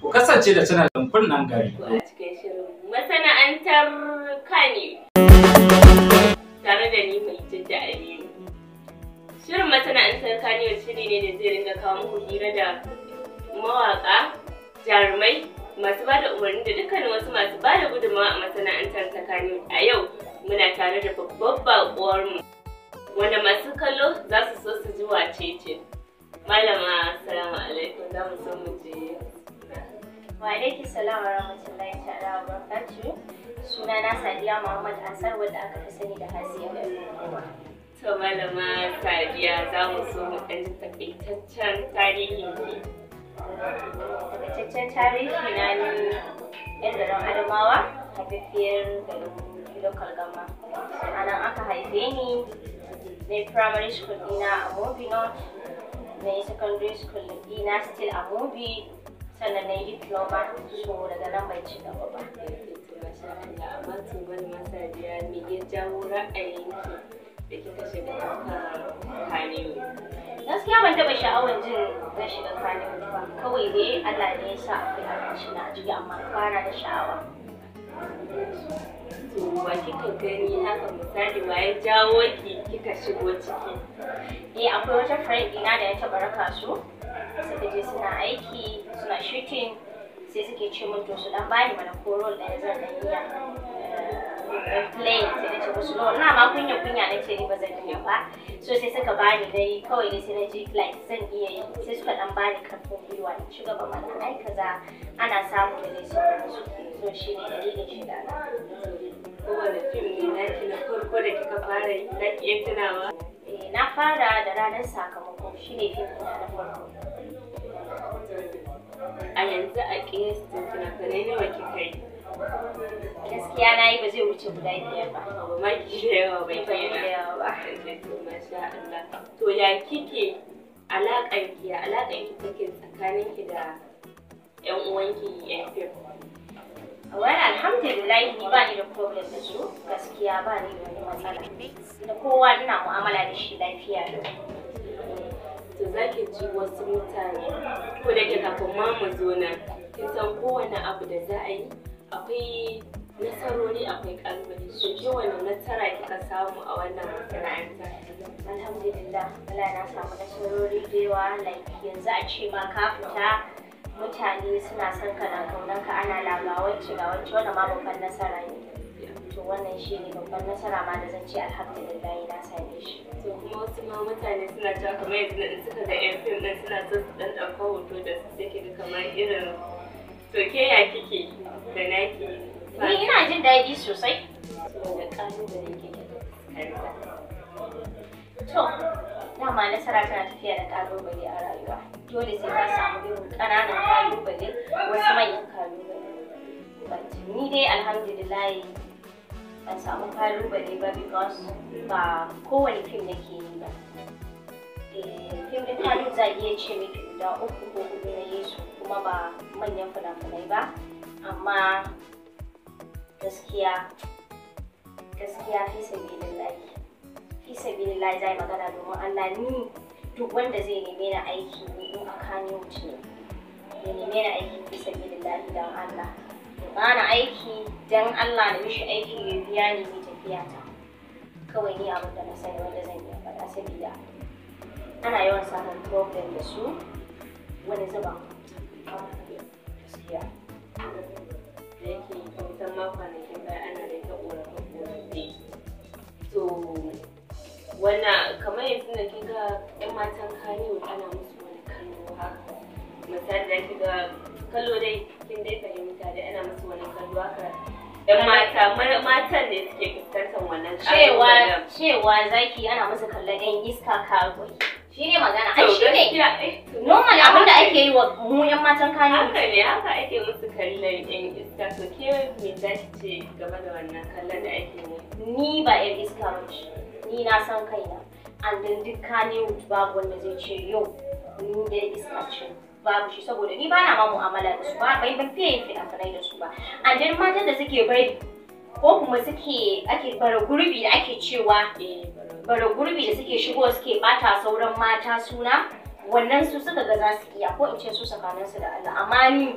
Ku kasance da channel ɗin Kunnen Gari. A cikin shirin masana'antar Kannywood. Tare da ni mai jidda Aliyu. Shirin masana'antar Kannywood shiri ne da zai ringa kawo muku hira da mawaƙa, jarumai, masu bada umarni da dukkanin wasu masu bada gudunmawa a masana'antar ta Kannywood. A yau muna tare da babbar baƙuwarmu wanda masu kallo za su so su ji wace ce. Malama, assalamu alaikum, za mu so mu ji. Wa alaikum salam wa rahmatullahi ta'ala wa barakatuh. Sunana Sadiya Muhammad Ansar wadda aka fi sani da Hasiya. To Malama Sadiya, za mu so mu ɗan takaitaccen tarihin ki. Takaitaccen tarihi na ni yan garin Adamawa, haifafiyar garin local gama. A nan aka haife ni, na primary school ɗina a Mobi North, na yi secondary school ɗina still a Mobi, sannan na yi diploma, so daga nan bai ci gaba ba. Amma to Malama Sadiya, me ya jawo ra'ayinki da kika shiga Kannywood? Gaskiya ban taɓa sha'awar jin zan shiga Kannywood ba, kawai dai Allah ne ya sa akwai abinci na a jiki amma fara da sha'awa. To wa kika gani haka misali wa ya jawo ki kika shigo ciki? Akwai wata friend ɗina da ya taɓa raka su, suka je suna aiki, suna shooting, sai suke ce min to su dan bani mana ko role ɗaya zan dan iya play, sai na ce musu no, ina ma kunya na ce ni ba zan iya ba, so sai suka bani dai kawai dai sai na ji like zan iya yi, sai suka dan bani karfin gwiwa in ci gaba mana ai kaza ana samu da dai sauransu, so shi ne dalilin shiga na. Kowane fim ne naki na farko da kika fara yi, za ki iya tunawa? Na fara da ranar sakamako, shi ne fim ɗina na farko. A yanzu a ƙiyastin fina-finai nawa kika yi? Gaskiya na yi ba zai wuce guda 5 ba. Maki da yawa bai da yawa ba. Masha Allah. To ya kike alaƙanki take tsakaninki da 'yan uwanki 'yan fim? Wani alhamdulillah ni ba ni da problem da su, gaskiya ba ni da wani matsala. Da kowa ina mu'amala da shi lafiya da. To za ki ji wasu mutane, ko da ke kafin ma mu zo nan, kin san kowane abu da za a yi akwai nasarori akwai ƙalubale. So ke wani nasara kika samu a wannan masana'anta? Alhamdulillah, Allah na samu nasarori da yawa, like yanzu a ce ma ka fita mutane suna son ka na kaunar ka, ana lagawance ga wance, wannan ma babban nasara ne. To wannan shi ne babban nasara ma da zan ce alhamdulillah na same shi. To kuma wasu ma mutane suna cewa kamar yanzu in suka ga 'yan fim ɗin suna so su ɗan ɗauka hoto da su sai kiga kamar irin, to ke ya kike da naki? Ni ina jin daɗi sosai. Da ƙalubale kike fuskanta? To, dama nasara tana tafiya da ƙalubale a rayuwa. Dole sai ka samu irin ƙananan ƙalubale, wasu manyan ƙalubale. Ni dai alhamdulillah ban samu ƙalubale ba because ba kowane fim nake yi ba. Fim ɗin Kannywood za a iya ce miki guda 3 ko 4 na yi su, kuma ba manyan fina-finai ba, amma gaskiya fi sabilillahi zai magana domin Allah, ni duk wanda zai neme ni aiki ne in a Kannywood ne, ya neme ni aiki fi sabilillahi don Allah. Bana aiki don Allah da mishi aiki ya biya ni mai tafiya ta. Kawai ni abin da na sani wanda zan iya faɗa, saboda ana yawan samun problem da su wani zuba. Gaskiya. Da yake kusan ma kwanakin baya ana da ta ƙorafe-ƙorafe. To wannan kamar yanzu da kiga 'yan matan Kannywood ana musu wani kallo haka. Misali da kiga kallo dai kin dai fahimta dai ana musu wani kallo haka. 'Yan matan ne suke fuskantar wannan kallo. Cewa zaki ana musu kallon 'yan iska karuwai. Shi ne magana, ai shi ne normal abin da ake yi wa mu 'yan matan Kannywood. Haka ne, haka ake musu kallon 'yan iska. To ke me za ki ce game da wannan kallon da ake yi? Ni ba 'yan iska ba ce, ni na san kaina. And then duk Kannywood babu wanda zai ce yau ni da iska ce. Babu shi, saboda ni ba na ma mu'amala da su ba, ban fiye yin fina-finai da su ba. And then matan da suke bari ko kuma ake bara gurbi da ake cewa bara gurbi da suke shigo suke bata sauran mata suna, wannan su suka ga za su iya, ko in ce su tsakaninsu da Allah. Amma ni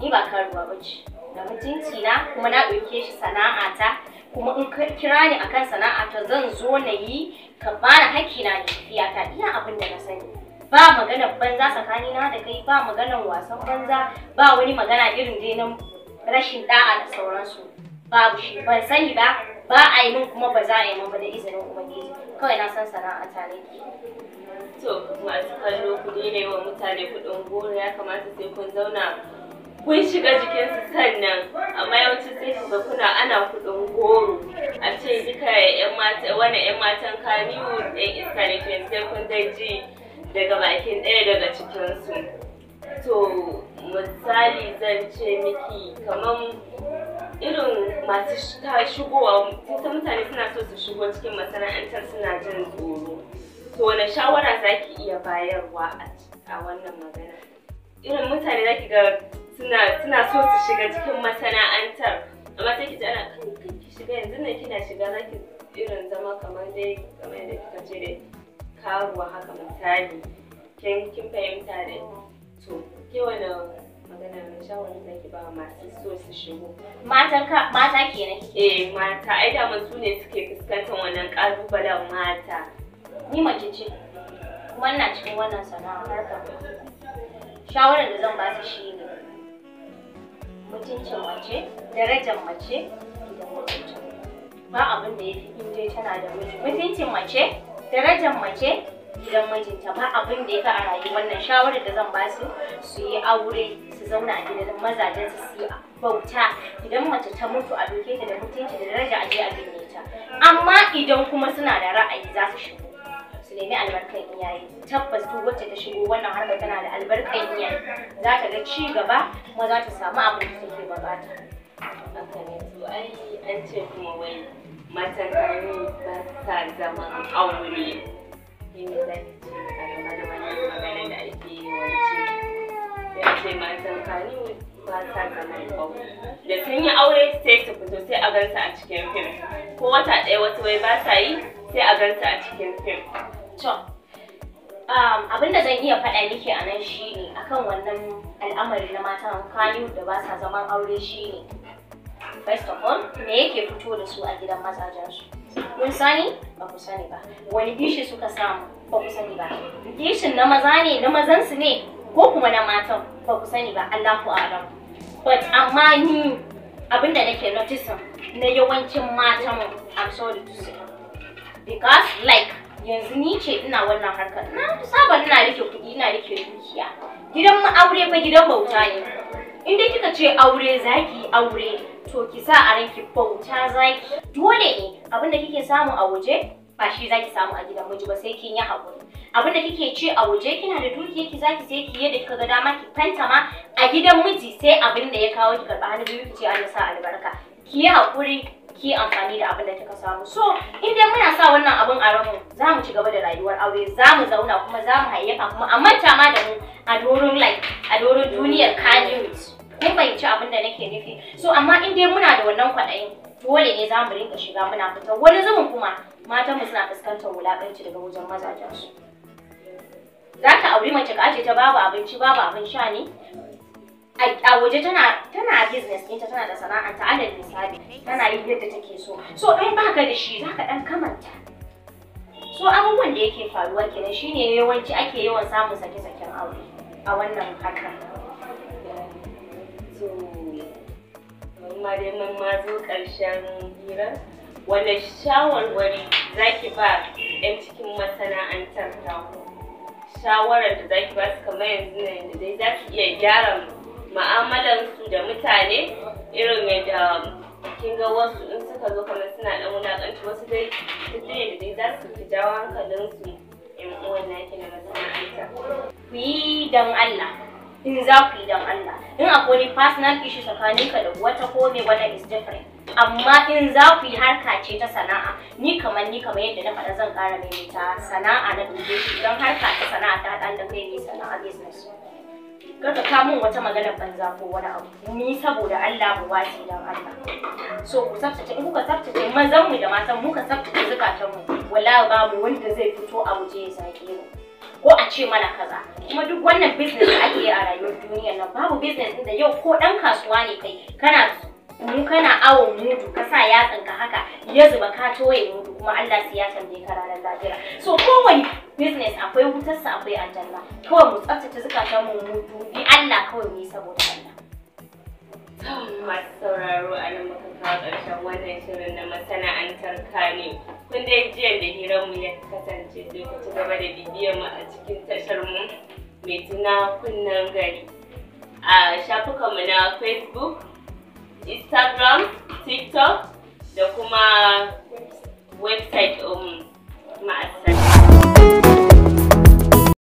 ni ba karuwa bace. Da mutunci na kuma na ɗauke shi sana'ata kuma in ka kira ni akan sana'ata zan zo na yi ka bani hakkina da tafiyata iya abin da na sani. Ba maganar banza tsakanina da kai, ba maganar wasan banza, ba wani magana irin dai na rashin da'a da sauransu. Babu shi, ban sani ba, ba a yi min kuma ba za a yi min ba da izinin Ubangiji. Kawai na san sana'ata ne. To masu kallo ku daina yi wa mutane kuɗin goro, ya kamata sai kun zauna kun shiga jikinsu sannan, amma yawanci sai ku ga kuna ana kuɗin goro a ce duka ƴan matan Kannywood ɗan iska ne, sai kun dai ji daga bakin ɗaya daga cikinsu. To misali zan ce miki kamar irin masu shigowa, kusa mutane suna so su shigo cikin masana'antar suna jin tsoro. To wane shawara za ki iya bayarwa a wannan magana? Irin mutane za ki ga suna so su shiga cikin masana'antar, amma sai ki ji ana kan ki shiga yanzu nan kina shiga za ki irin zama kamar yadda kika ce dai karuwa haka misali. Kin fahimta dai? To ke wani magana mai shawarar da ki ba masu so su shigo? Mata kenan kike? Mata, ai da su ne suke fuskantar wannan ƙalubalen mata. Ni mace ce, kuma ina cikin wannan sana'a harkar. Shawarar da zan ba su shi ne mutuncin mace, darajar mace, gidan mutunta. Ba abin da ya fi in dai tana da miji. Mutuncin mace, darajar mace, gidan mijinta, ba abin da ya fi a rayuwar nan. Shawarar da zan ba su yi aure, su zauna a gidan mazajen su yi bauta. Idan mace ta mutu a doke ta da mutunci da daraja a je a binne ta. Amma idan kuma suna da ra'ayi za su shigo. Su nemi albarkan iyaye. Tabbas duk wacce ta shigo wannan harkar tana da albarkan iyaye. Za ta ga ci gaba kuma za ta samu abin da take bukata. Haka ne, to ai an ce kuma wai matan Kannywood ba sa zaman aure. Yin da ce a game da wannan maganar da ake yi yawanci. Sai a ce matan Kannywood ba sa zaman aure. Da sun yi aure sai su fito sai a gansu a cikin fim. Ko wata ɗaya wasu wai ba sa yi sai a gansu a cikin fim. To, abin da zan iya faɗa miki a nan shi ne akan wannan al'amari na matan Kannywood da ba sa zaman aure shi ne. First of all, me yake fito da su a gidan mazajensu? Kun sani? Ba ku sani ba. Wani dishi suka samu? Ba ku sani ba. Dishin na maza ne, na mazansu ne, ko kuma na matan? Ba ku sani ba, Allahu a'lam. But amma ni abinda nake noticing na yawancin matan, I'm sorry to say, because like yanzu ni ce ina wannan harkar, na saba ina rike kuɗi, ina rike dukiya. Gidan aure fa gidan bauta ne. In dai kika ce aure zaki aure, to ki sa a ranki bauta zaki. Dole ne abinda kike samu a waje ba shi zaki samu a gidan miji ba, sai kin yi haƙuri. Abinda kike ce a waje kina da dukiya ki zaki sai ki yadda kika ga dama ki fanta ma a gidan miji, sai abinda ya kawo ki karɓa hannu biyu ki ce Allah sa albarka. Ki yi haƙuri, ki amfani da abin da kika samu. So in dai muna sa wannan abin a ranmu, za mu ci gaba da rayuwar aure, za mu zauna kuma za mu hayyafa kuma a manta ma da mu a doron duniyar Kannywood. Kun fahimci abin da nake nufi? So amma in dai muna da wannan kwaɗayin, dole ne za mu rinka shiga muna fita. Wani zubin kuma matanmu suna fuskantar wulaƙanci daga wajen mazajensu. Za ka auri mace ka aje ta babu abinci babu abin sha ne? A waje tana business ɗinta, tana da sana'anta, alal misali tana yin yadda take so. So in baka da shi zaka ɗan kamanta. So abubuwan da yake faruwa kenan shine yawanci ake yawan samun sake-saken aure a wannan harkar. So mun ma zo ƙarshen hira. Wanda shawarwari zaki ba 'yan cikin masana'antar taku? Shawarar da zaki ba su kamar yanzu ne da dai za su iya gyara ma'amalansu da mutane, irin yadda kin ga wasu in suka zo kamar suna dan wulakanci, wasu dai duk da dai za su fi jawo hankalinsu in uwan naki na masana'anta. Ku yi dan Allah, in za ku yi dan Allah. In akwai wani personal issue tsakaninka da wata ko me, wannan is different. Amma in za ku yi harka ce ta sana'a, ni kamar yadda na faɗa zan ƙara maimaita, sana'a na dubi don harka ta sana'a ta ɗan da kai ne sana'a business. Kaka kamun wata maganar banza ko wani abu, ni saboda Allah mu wasi dan Allah. So ku tsaftace, in kuka tsaftace mazan mu da matan muka tsaftace zukatan mu, wallahi babu wanda zai fito a waje ya sake mu. ko a ce mana kaza. Kuma duk wannan business da ake yi a rayuwar duniyar nan babu business din da yau ko dan kasuwa ne kai kana awon mudu ka sa yatsanka haka ya zuba ka toye mudu kuma Allah sai ya tambaye ka ranar lahira. So kowane business akwai wutarsa akwai aljanna. Kawai mu tsaftace zukatan mu dubi Allah kawai mu yi saboda Allah. Masu sauraro a nan muka kawo ƙarshen wannan shirin na masana'antar Kannywood. Kun dai jiyan da hiranmu ya kasance sai ku ci gaba da bibiyar mu a cikin tashar mu mai suna Kunnen Gari. A shafukanmu na Facebook, Instagram, TikTok da kuma website ma'asar.